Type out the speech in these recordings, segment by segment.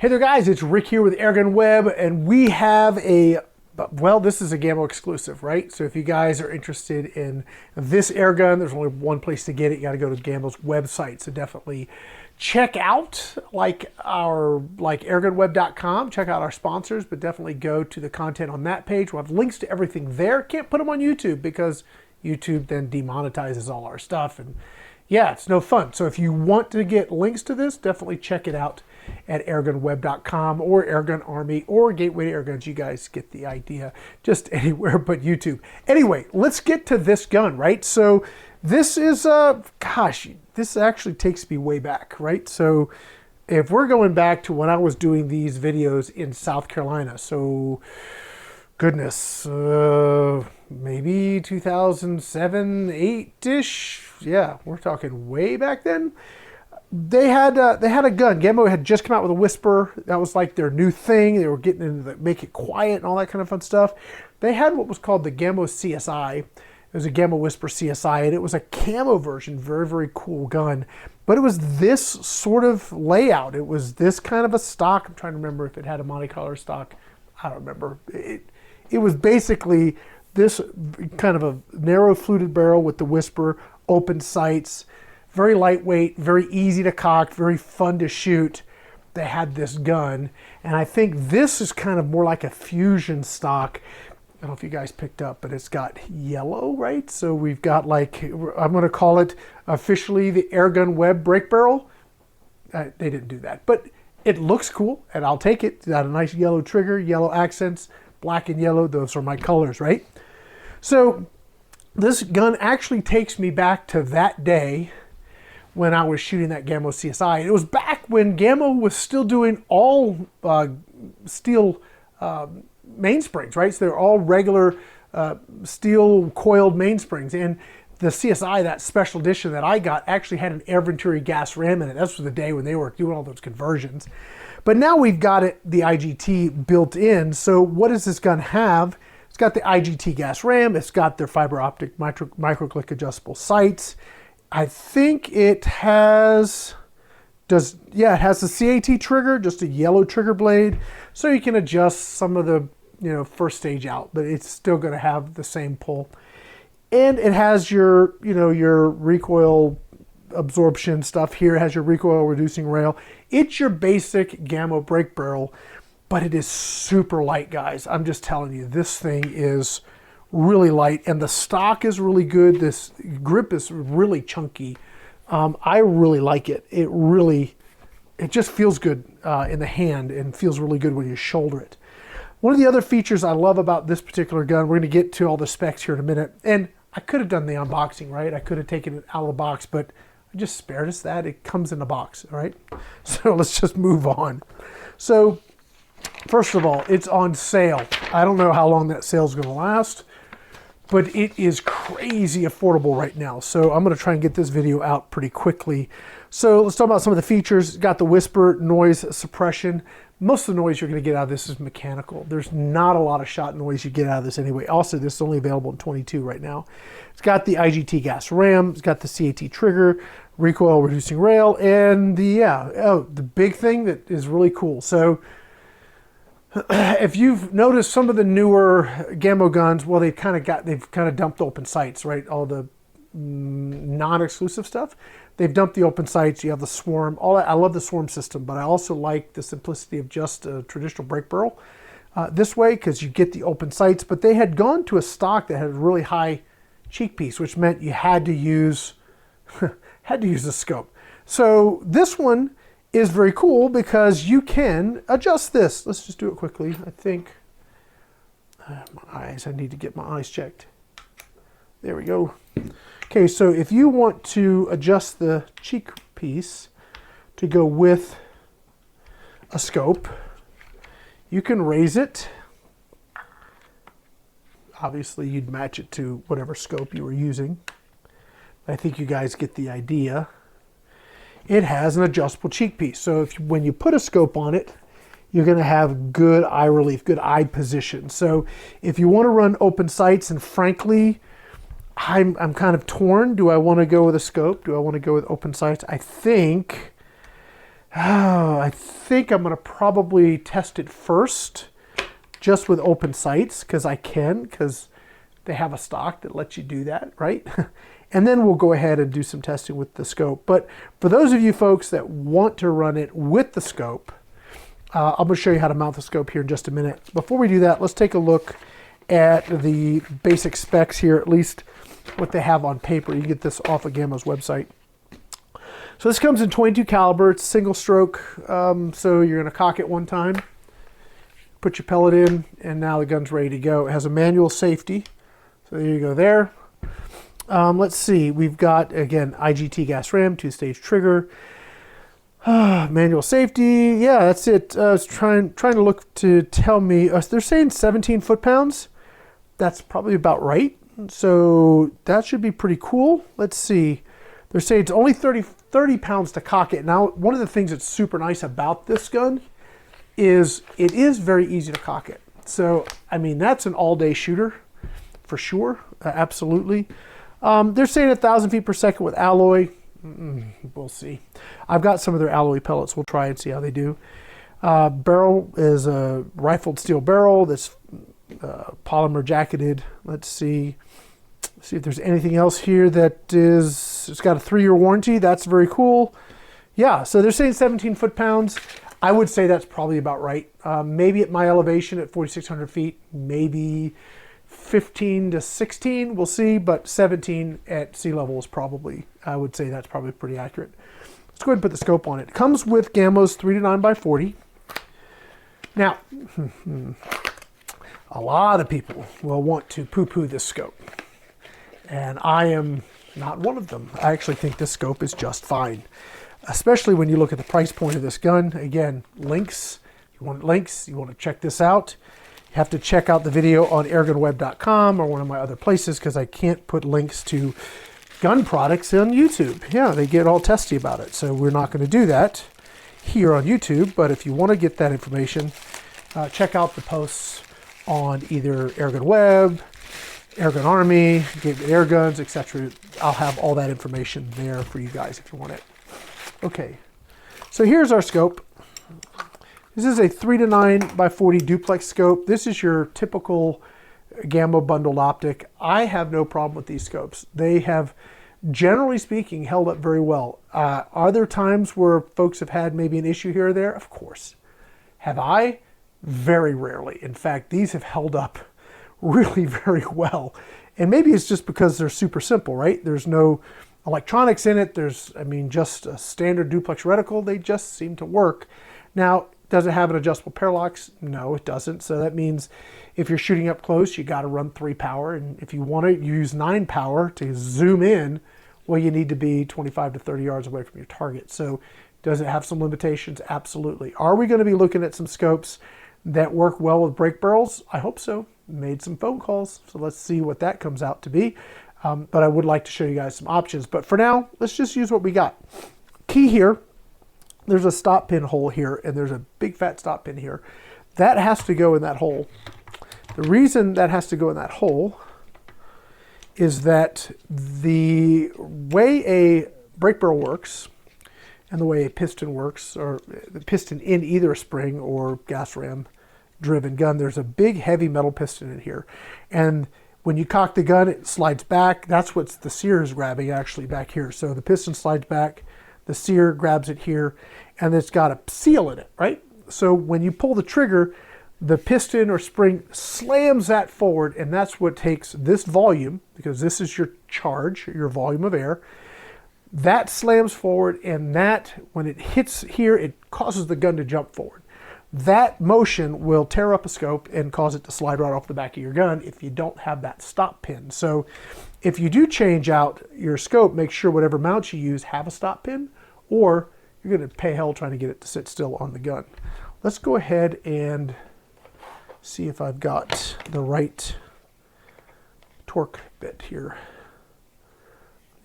Hey there guys, it's Rick here with AirgunWeb, and we have well, this is a Gamo exclusive, right? So if you guys are interested in this airgun, there's only one place to get it. You got to go to Gamo's website. So definitely check out AirgunWeb.com. Check out our sponsors, but definitely go to the content on that page. We'll have links to everything there. Can't put them on YouTube because YouTube then demonetizes all our stuff, and yeah, it's no fun. So if you want to get links to this, definitely check it out at AirgunWeb.com or Airgun Army or Gateway to Airguns. You guys get the idea. Just anywhere but YouTube. Anyway, let's get to this gun, right? So this is, gosh, this actually takes me way back, right? So if we're going back to when I was doing these videos in South Carolina, so goodness, maybe 2007, 8-ish. Yeah, we're talking way back then. They had a gun. Gamo had just come out with a Whisper. That was like their new thing. They were getting into the make it quiet and all that kind of fun stuff. They had what was called the Gamo CSI. It was a Gamo Whisper CSI, and it was a camo version. Very, very cool gun. But it was this sort of layout. It was this kind of a stock. I'm trying to remember if it had a Monte Carlo stock. I don't remember. It was basically this kind of a narrow fluted barrel with the Whisper, open sights, very lightweight, very easy to cock, very fun to shoot. They had this gun, and I think this is kind of more like a fusion stock. I don't know if you guys picked up, but it's got yellow, right? So we've got, like, I'm going to call it officially the AirgunWeb brake barrel. They didn't do that, but it looks cool, and I'll take it. It's got a nice yellow trigger, yellow accents, black and yellow. Those are my colors, right? So this gun actually takes me back to that day when I was shooting that Gamo CSI. It was back when Gamo was still doing all steel mainsprings, right? So they're all regular steel coiled mainsprings. And the CSI, that special edition that I got, actually had an air venturi gas ram in it. That's for the day when they were doing all those conversions. But now we've got the IGT built in. So what does this gun have? It's got the IGT gas ram. It's got their fiber optic micro click adjustable sights. I think it has, it has the CAT trigger, just a yellow trigger blade, so you can adjust some of the, first stage out, but it's still going to have the same pull. And it has your, your recoil absorption stuff here. It has your recoil reducing rail. It's your basic Gamo brake barrel, but it is super light, guys. I'm just telling you, this thing is really light, and the stock is really good. This grip is really chunky. I really like it. It just feels good in the hand and feels really good when you shoulder it. One of the other features I love about this particular gun, we're going to get to all the specs here in a minute, and I could have done the unboxing, right? I could have taken it out of the box, but I just spared us that. It comes in a box, all right? So let's just move on. So first of all, it's on sale. I don't know how long that sale is going to last, but it is crazy affordable right now. So I'm going to try and get this video out pretty quickly. So let's talk about some of the features. It's got the Whisper noise suppression. Most of the noise you're going to get out of this is mechanical. There's not a lot of shot noise you get out of this anyway. Also, this is only available in 22 right now. It's got the IGT gas ram. It's got the CAT trigger, recoil reducing rail, and the big thing that is really cool. So if you've noticed some of the newer Gamo guns, well, they've kind of dumped open sights, right? All the non-exclusive stuff, they've dumped the open sights. You have the swarm. All that. I love the swarm system, but I also like the simplicity of just a traditional brake barrel this way, because you get the open sights. But they had gone to a stock that had a really high cheek piece, which meant you had to use a scope. So this one is very cool because you can adjust this. Let's just do it quickly. I think my eyes, I need to get my eyes checked. There we go. Okay, so if you want to adjust the cheek piece to go with a scope, you can raise it. Obviously, you'd match it to whatever scope you were using. I think you guys get the idea. It has an adjustable cheek piece. So when you put a scope on it, you're going to have good eye relief, good eye position. So if you want to run open sights, and frankly, I'm kind of torn. Do I want to go with a scope? Do I want to go with open sights? I think I think I'm going to probably test it first, just with open sights, because they have a stock that lets you do that, right? And then we'll go ahead and do some testing with the scope. But for those of you folks that want to run it with the scope, I'm going to show you how to mount the scope here in just a minute. Before we do that, let's take a look at the basic specs here, at least what they have on paper. You can get this off of Gamo's website. So this comes in 22 caliber. It's single stroke, so you're going to cock it one time, put your pellet in, and now the gun's ready to go. It has a manual safety, so there you go there. Let's see, we've got, again, IGT gas ram, 2-stage trigger, manual safety. Yeah, that's it. I was trying to look to tell me, they're saying 17 foot-pounds. That's probably about right. So that should be pretty cool. Let's see. They're saying it's only 30 pounds to cock it. Now, one of the things that's super nice about this gun is it is very easy to cock it. So, I mean, that's an all-day shooter for sure. Absolutely. They're saying 1,000 feet per second with alloy. We'll see. I've got some of their alloy pellets. We'll try and see how they do. Barrel is a rifled steel barrel that's polymer jacketed. Let's see if there's anything else here that is, it's got a 3-year warranty. That's very cool. Yeah, so they're saying 17 foot-pounds. I would say that's probably about right. Maybe at my elevation at 4,600 feet, maybe 15 to 16, we'll see, but 17 at sea level is probably, I would say that's probably pretty accurate. Let's go ahead and put the scope on it. It comes with Gamo's 3 to 9 by 40. Now, a lot of people will want to poo-poo this scope, and I am not one of them. I actually think this scope is just fine, especially when you look at the price point of this gun. Again, links, you want to check this out. You have to check out the video on AirgunWeb.com or one of my other places, because I can't put links to gun products on YouTube. Yeah, they get all testy about it, so we're not going to do that here on YouTube. But if you want to get that information, check out the posts on either AirgunWeb, Airgun Army, Airguns, etc. I'll have all that information there for you guys if you want it. Okay, so here's our scope. This is a 3 to 9 by 40 duplex scope. This is your typical Gamo bundled optic. I have no problem with these scopes. They have, generally speaking, held up very well. Are there times where folks have had maybe an issue here or there? Of course. Have I? Very rarely. In fact, these have held up really very well. And maybe it's just because they're super simple, right? There's no electronics in it. There's, I mean, just a standard duplex reticle. They just seem to work. Now, does it have an adjustable parallax? No, it doesn't. So that means if you're shooting up close, you got to run 3 power. And if you want to use 9 power to zoom in, well, you need to be 25 to 30 yards away from your target. So does it have some limitations? Absolutely. Are we going to be looking at some scopes that work well with brake barrels? I hope so. Made some phone calls, so let's see what that comes out to be. But I would like to show you guys some options. But for now, let's just use what we got. Key here, there's a stop pin hole here, and there's a big fat stop pin here. That has to go in that hole. The reason that has to go in that hole is that the way a brake barrel works and the way a piston works, or the piston in either a spring or gas ram driven gun, there's a big heavy metal piston in here. And when you cock the gun, it slides back. That's what the sear is grabbing actually back here. So the piston slides back, the sear grabs it here, and it's got a seal in it, right? So when you pull the trigger, the piston or spring slams that forward, and that's what takes this volume, because this is your charge, your volume of air. That slams forward, and that, when it hits here, it causes the gun to jump forward. That motion will tear up a scope and cause it to slide right off the back of your gun if you don't have that stop pin. So if you do change out your scope, make sure whatever mount you use have a stop pin, or you're going to pay hell trying to get it to sit still on the gun. Let's go ahead and see if I've got the right torque bit here.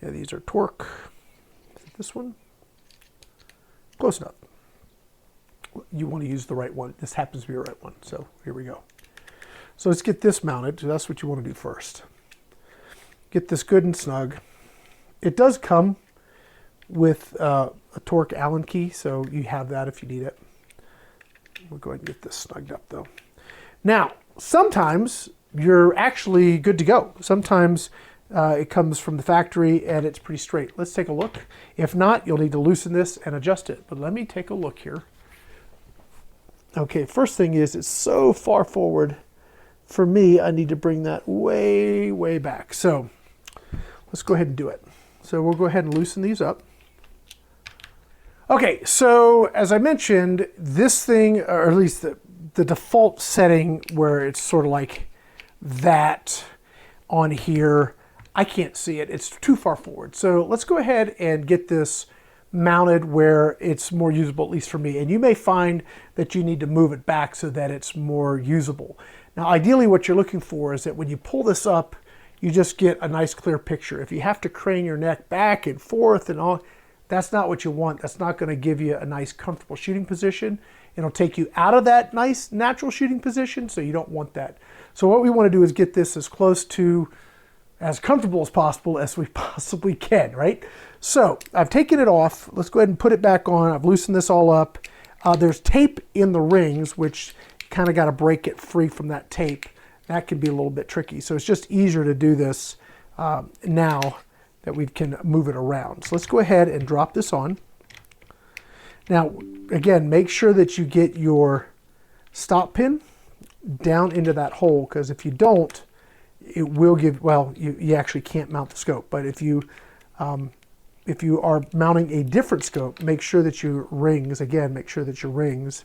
Yeah, these are torque. Is it this one? Close enough. You want to use the right one. This happens to be the right one. So here we go. So let's get this mounted. That's what you want to do first. Get this good and snug. It does come with a torque Allen key, so you have that if you need it. We'll go ahead and get this snugged up though. Now, sometimes you're actually good to go. Sometimes it comes from the factory and it's pretty straight. Let's take a look. If not, you'll need to loosen this and adjust it. But let me take a look here. Okay, first thing is it's so far forward. For me, I need to bring that way, way back. So let's go ahead and do it. So we'll go ahead and loosen these up. Okay, so as I mentioned, this thing, or at least the default setting where it's sort of like that on here, I can't see it. It's too far forward. So let's go ahead and get this mounted where it's more usable, at least for me. And you may find that you need to move it back so that it's more usable. Now, ideally what you're looking for is that when you pull this up, you just get a nice clear picture. If you have to crane your neck back and forth and all, that's not what you want. That's not going to give you a nice comfortable shooting position. It'll take you out of that nice natural shooting position, so you don't want that. So what we want to do is get this as close to as comfortable as possible as we possibly can, right? So I've taken it off. Let's go ahead and put it back on. I've loosened this all up. There's tape in the rings, which you kind of got to break it free from that tape. That can be a little bit tricky. So it's just easier to do this now that we can move it around. So let's go ahead and drop this on. Now, again, make sure that you get your stop pin down into that hole, because if you don't, it will give, well, you actually can't mount the scope. But if you are mounting a different scope, make sure that your rings, again, make sure that your rings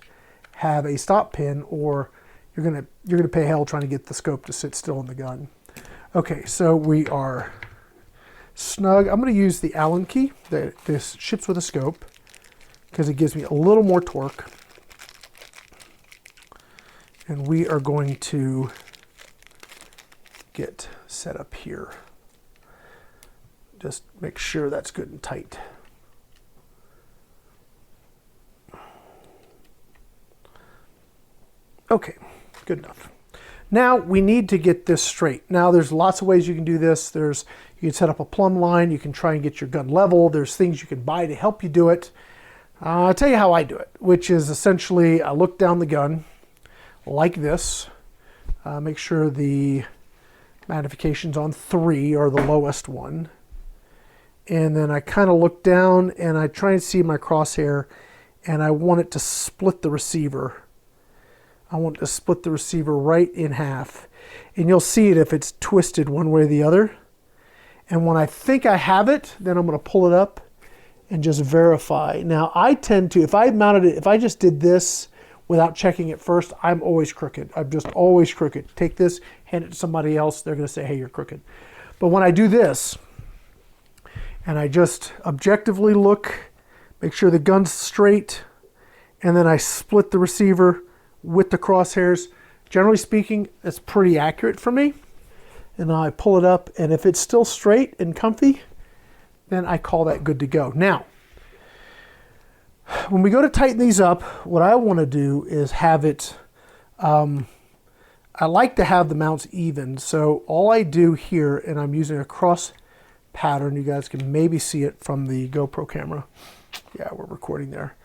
have a stop pin, or you're gonna pay hell trying to get the scope to sit still in the gun. Okay, so we are snug. I'm gonna use the Allen key that this ships with a scope because it gives me a little more torque. And we are going to get set up here. Just make sure that's good and tight. Okay, good enough. Now we need to get this straight. Now there's lots of ways you can do this. You can set up a plumb line. You can try and get your gun level. There's things you can buy to help you do it. I'll tell you how I do it, which is essentially I look down the gun like this. Make sure the magnification's on 3 or the lowest one. And then I kind of look down and I try and see my crosshair, and I want it to split the receiver. I want to split the receiver right in half. And you'll see it if it's twisted one way or the other. And when I think I have it, then I'm going to pull it up and just verify. Now I tend to, if I mounted it, if I just did this without checking it first, I'm always crooked. I'm just always crooked. Take this, hand it to somebody else, they're going to say, hey, you're crooked. But when I do this, and I just objectively look, make sure the gun's straight, and then I split the receiver with the crosshairs, generally speaking, it's pretty accurate for me. And I pull it up, and if it's still straight and comfy, then I call that good to go. Now, when we go to tighten these up, what I want to do is have it, I like to have the mounts even. So all I do here, and I'm using a cross pattern, you guys can maybe see it from the GoPro camera. Yeah, we're recording there.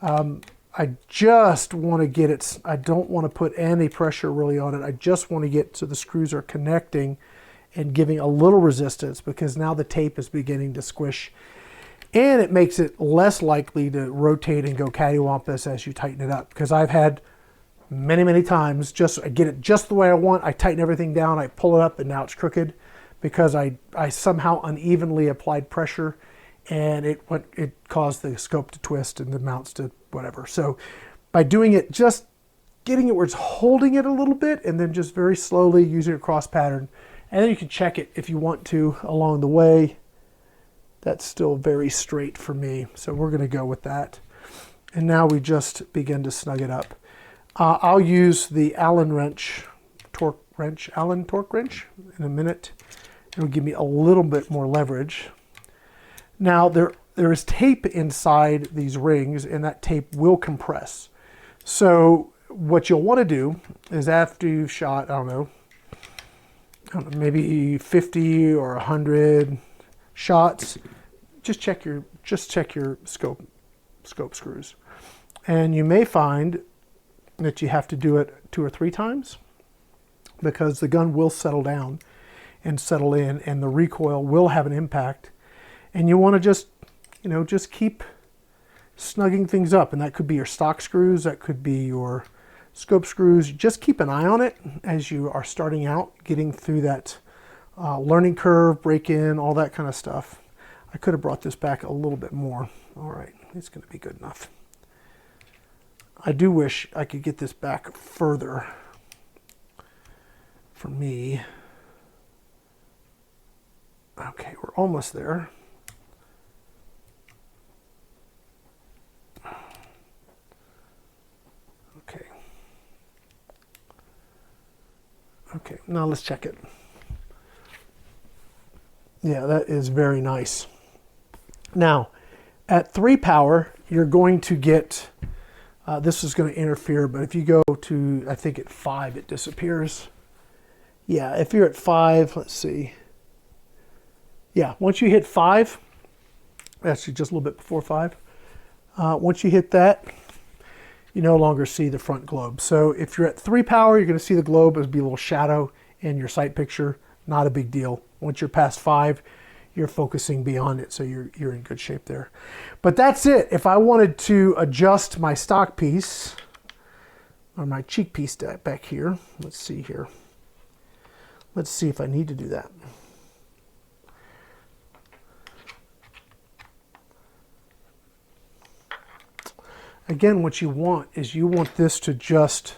I just want to get it, I don't want to put any pressure really on it. I just want to get so the screws are connecting and giving a little resistance, because now the tape is beginning to squish. And it makes it less likely to rotate and go cattywampus as you tighten it up. Because I've had many, many times, I get it just the way I want, I tighten everything down, I pull it up, and now it's crooked because I somehow unevenly applied pressure, and it caused the scope to twist and the mounts to whatever. So by doing it, just getting it where it's holding it a little bit, and then just very slowly using a cross pattern, and then you can check it if you want to along the way. That's still very straight for me, so we're going to go with that. And now we just begin to snug it up. I'll use the Allen torque wrench in a minute. It'll give me a little bit more leverage. Now there is tape inside these rings, and that tape will compress. So what you'll want to do is, after you've shot, I don't know, maybe 50 or 100 shots, just check your just check your scope screws. And you may find that you have to do it 2 or 3 times because the gun will settle down and settle in, and the recoil will have an impact. And you want to just, you know, just keep snugging things up. And that could be your stock screws, that could be your scope screws. Just keep an eye on it as you are starting out, getting through that learning curve, break in, all that kind of stuff. I could have brought this back a little bit more. All right, it's going to be good enough. I do wish I could get this back further for me. Okay, we're almost there. Okay. Okay, now let's check it. Yeah, that is very nice. Now, at 3 power, you're going to get, this is going to interfere, but if you go to, I think at 5, it disappears. Yeah, if you're at 5, let's see. Yeah, once you hit 5, actually just a little bit before 5, once you hit that, you no longer see the front globe. So if you're at 3 power, you're going to see the globe as be a little shadow in your sight picture. Not a big deal. Once you're past 5, you're focusing beyond it, so you're in good shape there. But that's it. If I wanted to adjust my stock piece, or my cheek piece back here, let's see here. Let's see if I need to do that. Again, what you want is you want this to just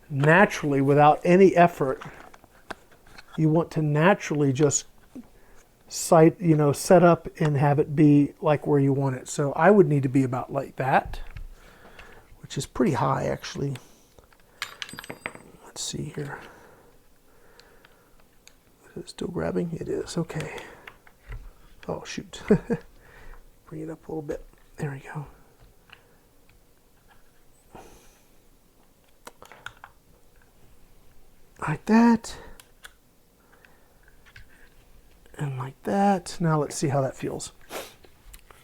naturally, without any effort, you want to naturally just set up and have it be like where you want it. So I would need to be about like that, which is pretty high actually. Let's see here. Is it still grabbing? It is. Okay. Oh shoot. Bring it up a little bit. There we go. Like that. And like that. Now let's see how that feels.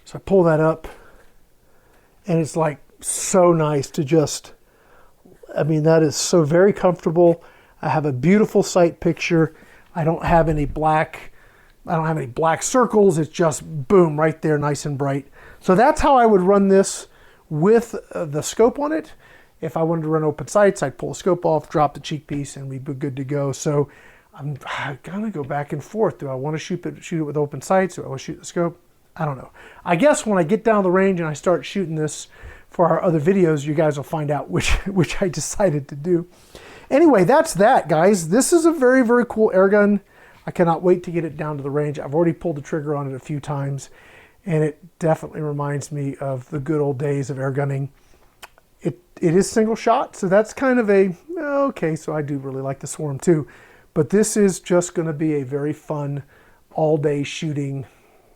So I pull that up, and it's like so nice to just, I mean, that is so very comfortable. I have a beautiful sight picture. I don't have any black circles. It's just boom, right there, nice and bright. So that's how I would run this with the scope on it. If I wanted to run open sights, I'd pull the scope off, drop the cheek piece, and we'd be good to go. So I'm gonna go back and forth. Do I want to shoot it with open sights? Do I want to shoot the scope? I don't know. I guess when I get down the range and I start shooting this for our other videos, you guys will find out which I decided to do. Anyway, that's that, guys. This is a very, very cool air gun. I cannot wait to get it down to the range. I've already pulled the trigger on it a few times, and it definitely reminds me of the good old days of air gunning. It is single shot, so that's kind of a, okay, so I do really like the Swarm too. But this is just going to be a very fun all-day shooting,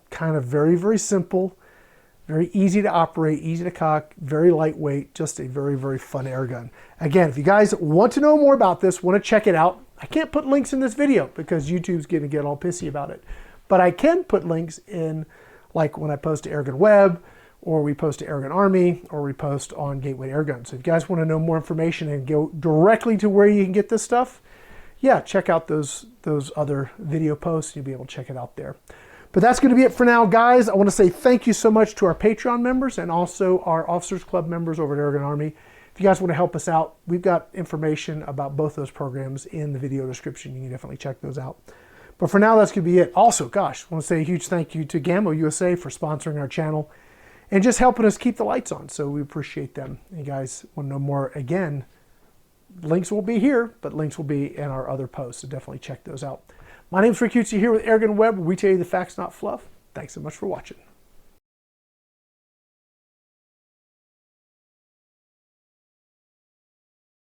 kind of very, very simple, very easy to operate, easy to cock, very lightweight, just a very, very fun air gun. Again, if you guys want to know more about this, want to check it out, I can't put links in this video because YouTube's going to get all pissy about it. But I can put links in, like when I post to AirgunWeb, or we post to Airgun Army, or we post on Gateway Airgun. So if you guys want to know more information and go directly to where you can get this stuff, yeah, check out those other video posts. You'll be able to check it out there. But that's going to be it for now, guys. I want to say thank you so much to our Patreon members and also our Officers Club members over at Airgun Army. If you guys want to help us out, we've got information about both those programs in the video description. You can definitely check those out. But for now, that's going to be it. Also, gosh, I want to say a huge thank you to Gamo USA for sponsoring our channel and just helping us keep the lights on. So we appreciate them. And you guys want to know more, again, links will be here, but links will be in our other posts. So definitely check those out. My name's Rick Hutze here with AirgunWeb, where we tell you the facts, not fluff. Thanks so much for watching.